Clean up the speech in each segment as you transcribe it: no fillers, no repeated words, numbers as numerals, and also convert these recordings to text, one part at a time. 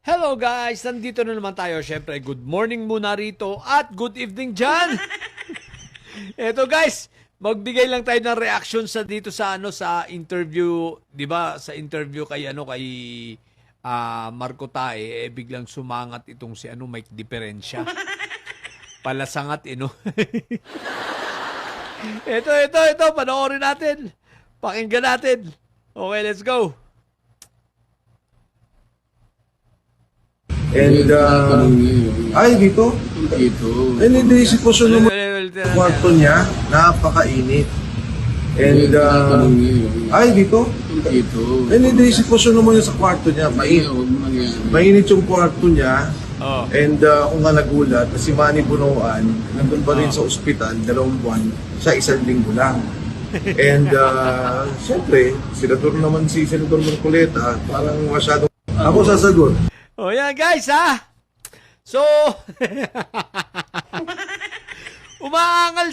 Hello guys! Nandito na naman tayo. Siyempre, good morning muna rito at good evening dyan! Eto guys, magbigay lang tayo ng reaction sa dito sa sa interview, 'di ba? Sa interview kay Marco Tae, biglang sumangat itong si Mike Diferensya. Palasangat ito, panoorin natin. Pakinggan natin. Okay, let's go. And, ay, dito? Dito. And hindi, sitwasyon naman kwarto niya, napakainit. And, ay, dito? Dito. And hindi, sitwasyon naman yun sa kwarto niya, mainit yung kwarto niya. Oh. And kung nga nagulat, na si Manny Bunuan, nandun pa rin sa ospital, 2 buwan, siya 1 linggo lang. And, siyempre, Senador naman si Senador Marcoleta, parang masyadong, ako sasagot. O yan guys So umaangal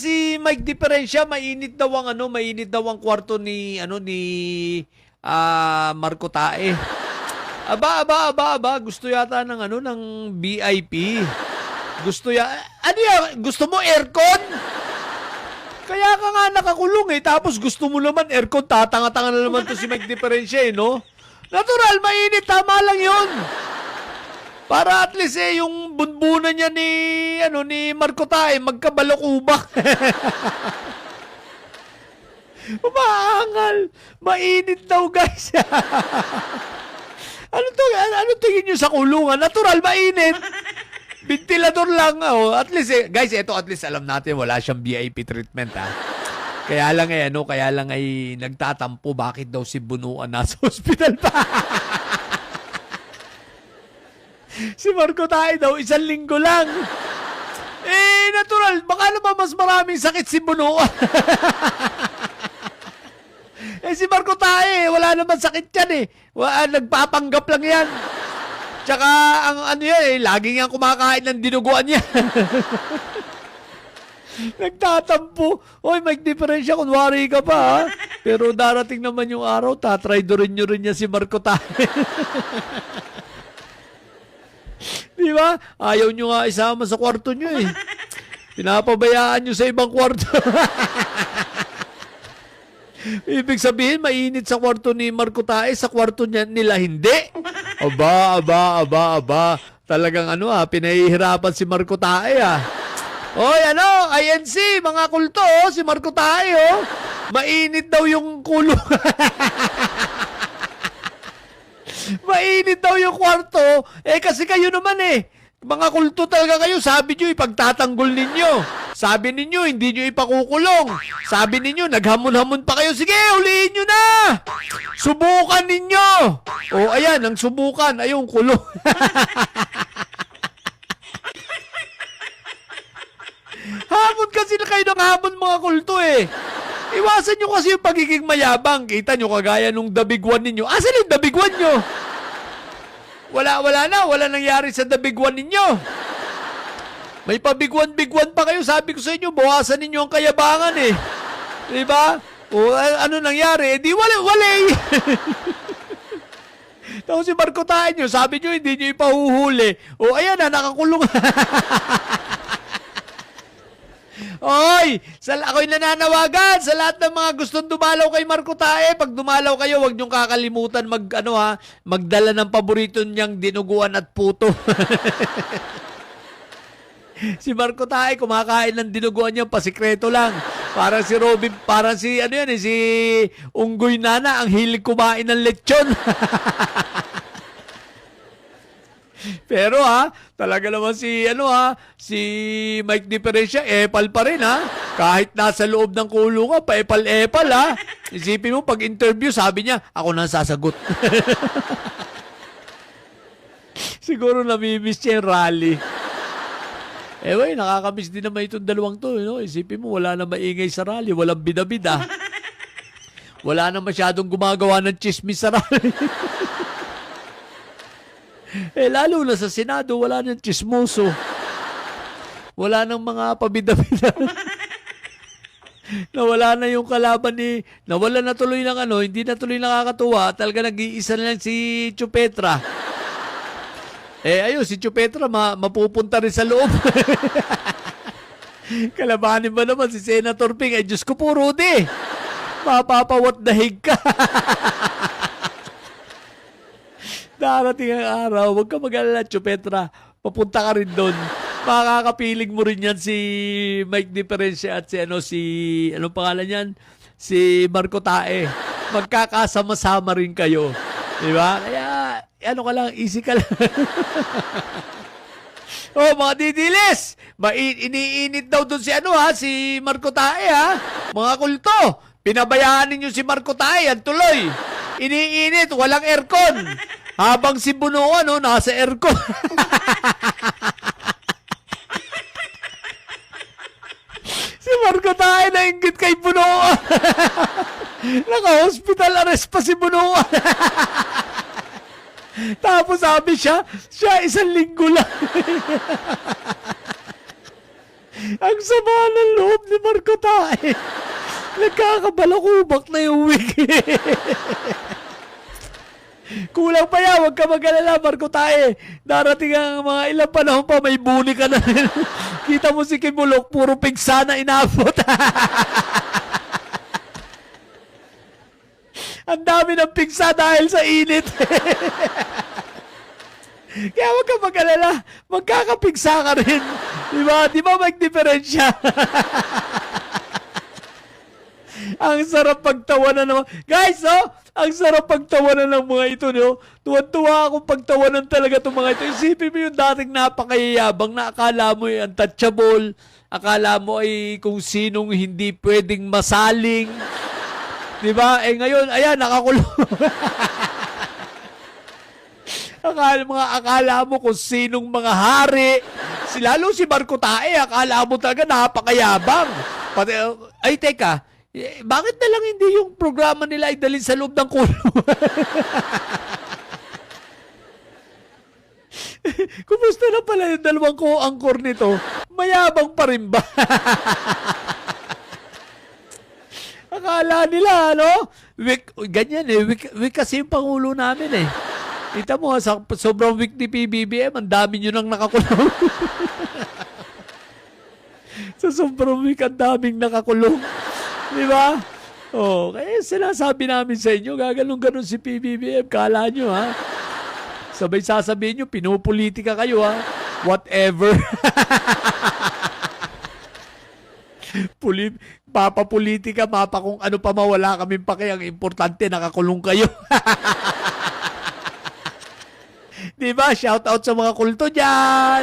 si Mike Diferensya, mainit daw ang kwarto ni Marco Tae. Aba, gusto yata ng VIP. Gusto mo aircon? Kaya ka nga nakakulong tapos gusto mo naman aircon, tatanga-tanga na naman to si Mike Diferensya no? Natural, mainit, tama lang yun. Para at least yung bunbunan niya ni Marco Tae, magkabalokubak. Umaangal. Mainit daw, guys. Ano tingin nyo sa kulungan? Natural, mainit. Ventilador lang. At least, guys, ito at least alam natin, wala siyang VIP treatment, Kaya lang nagtatampo bakit daw si Bunuan nasa ospital pa. Si Marco Tae daw 1 linggo lang. Natural, baka naman mas maraming sakit si Bunuan. Si Marco Tae, wala naman sakit yan nagpapanggap lang yan. Tsaka ang laging yan kumakain ng dinuguan yan. Nagtatampo. Oy, Mike Diferensya, kunwari ka pa, Pero darating naman yung araw, tatraydorin nyo rin niya si Marco Tae. Di ba? Ayaw nyo nga isama sa kwarto nyo Pinapabayaan nyo sa ibang kwarto. Ibig sabihin, mainit sa kwarto ni Marco Tae, sa kwarto nila hindi. Aba. Talagang pinahihirapan si Marco Tae Oy, INC, mga kulto, si Marco Tae, mainit daw yung kulong. Mainit daw yung kwarto. Kasi kayo naman mga kulto talaga kayo. Sabi nyo, ipagtatanggol ninyo. Sabi ninyo, hindi nyo ipakukulong. Sabi ninyo, naghamon-hamon pa kayo. Sige, ulihin nyo na. Subukan ninyo. Ayan, ang subukan. Ayun, kulong. Hamon kasi na kayo ng hamon, mga kulto Iwasan nyo kasi yung pagiging mayabang. Kita nyo kagaya nung dabigwan ninyo. Asan yung dabigwan nyo? Wala nangyari sa dabigwan ninyo. May pabigwan-bigwan pa kayo. Sabi ko sa inyo, bawasan ninyo ang kayabangan Diba? Ano nangyari? Di wala. Tapos si Marco Tae nyo, sabi nyo, hindi nyo ipahuhuli. Ayan nakakulong. Oy, ako'y nananawagan sa lahat ng mga gustong dumalaw kay Marco Tae. Pag dumalaw kayo, huwag niyong kakalimutan magdala ng paborito niyang dinuguan at puto. Si Marco Tae kumakain ng dinuguan niya pasikreto lang. Parang si Robin, parang si si Unggoy Nana ang hilig kumain ng lechon. Pero talaga naman si Mike Diferensya, epal pa rin Kahit nasa loob ng kulungan, pa-epal-epal Isipin mo, pag interview, sabi niya, ako na sasagot. Siguro namimiss niya yung rally. Nakakamiss din naman itong dalawang to. Isipin mo, wala na maingay sa rally, walang bida-bida. Wala na masyadong gumagawa ng chismis sa rally. Lalo na sa Senado, wala nang chismoso. Wala nang mga pabida-bida. Nawala na yung kalaban nawala na tuloy ng hindi na tuloy nakakatuwa. Talaga nag-iisa na lang si Chupetra. Ayun, si Chupetra mapupunta rin sa loob. Kalabanin ba naman si Senator Ping? Diyos ko po, Rudy. Mapapawat dahig ka. Darating ang araw, huwag ka mag-alala, Chupetra. Papunta ka rin doon. Makakapiling mo rin yan si Mike Diferencia at anong pangalan yan? Si Marco Tae. Magkakasama-sama rin kayo. Diba? Kaya, ano ka lang, easy ka lang. Oh, mga didilis! Iniinit daw doon si Marco Tae, ha? Mga kulto, pinabayaan ninyo si Marco Tae, yan tuloy. Iniinit, walang aircon. Habang si Bunuan, nasa aircon. Si Marco Tae nainggit kay Bunuan. Naka-hospital arrest pa si Bunuan. Tapos sabi siya 1 linggo lang. Ang sama ng loob ni Marco Tae. Nagkakabalakubak na yung wig. Kulang pa yan, huwag ka mag-alala, Marco Tae. Darating ang mga ilang panahon pa, may buni ka na rin. Kita mo si Kimulok, puro pigsa na inabot. Ang dami ng pigsa dahil sa init. Kaya huwag ka mag-alala, magkakapigsa ka rin. Di ba magdiferensya? Ang sarap pagtawanan naman. Guys, ang sarap pagtawanan ng mga ito, no? Tuwan-tuwa akong pagtawanan talaga itong mga ito. Isipin mo yung dating napakayayabang na akala mo ay untouchable. Akala mo ay kung sinong hindi pwedeng masaling. Diba? Ngayon, ayan, nakakulong. Akala mo kung sinong mga hari. Lalo si Marco Tae, akala mo talaga napakayabang. Pati, ay, teka, bakit na lang hindi yung programa nila ay dalhin sa loob ng kulungan? Kumusta na pala yung dalawang co-anchor nito? Mayabang pa rin ba? Akala nila, ganyan weak kasi yung Pangulo namin eh. Kita mo, sa sobrang weak ni PBBM, ang dami nyo nang nakakulong. Sa sobrang weak, ang daming nakakulong. Di ba? Kaya sinasabi namin sa inyo, gaganong-ganon si PBBM. Kala nyo, ha? Sabay sasabihin nyo, pinupolitika kayo, ha? Whatever. Papapolitika, mapa kung ano pa mawala kami pa kaya. Ang importante, nakakulong kayo. Di ba? Shout out sa mga kulto dyan.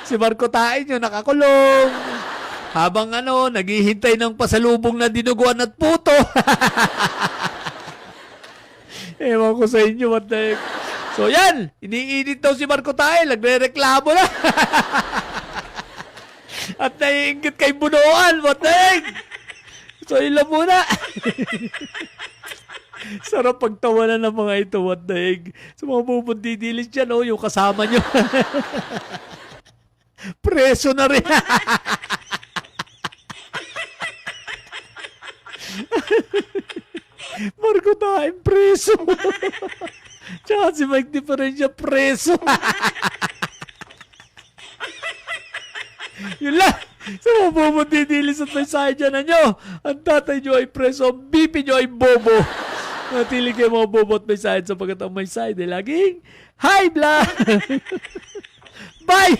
Si Marco Tae nyo, nakakulong. Habang naghihintay ng pasalubong na dinuguan at puto. Ewan ko sa inyo, what the heck. So yan, iniinit daw si Marco Tae, nagre-reklamo na. At naiingit kay Bunuan, what the heck. So ilan muna. Sarap pagtawanan ng mga ito, what the heck. Sa mga pupundidilis dyan, yung kasama nyo. Preso na rin. Marco Tae, preso. Tsaka si Mike Diferencia, preso. Yun lang. Sa mga pumundidilis at may sahe dyan nyo, ang tatay nyo ay preso, ang bipi nyo ay bobo. Natili kayo mga bobo at may sahe sapagkat ang may sahe ay laging high blood. Bye!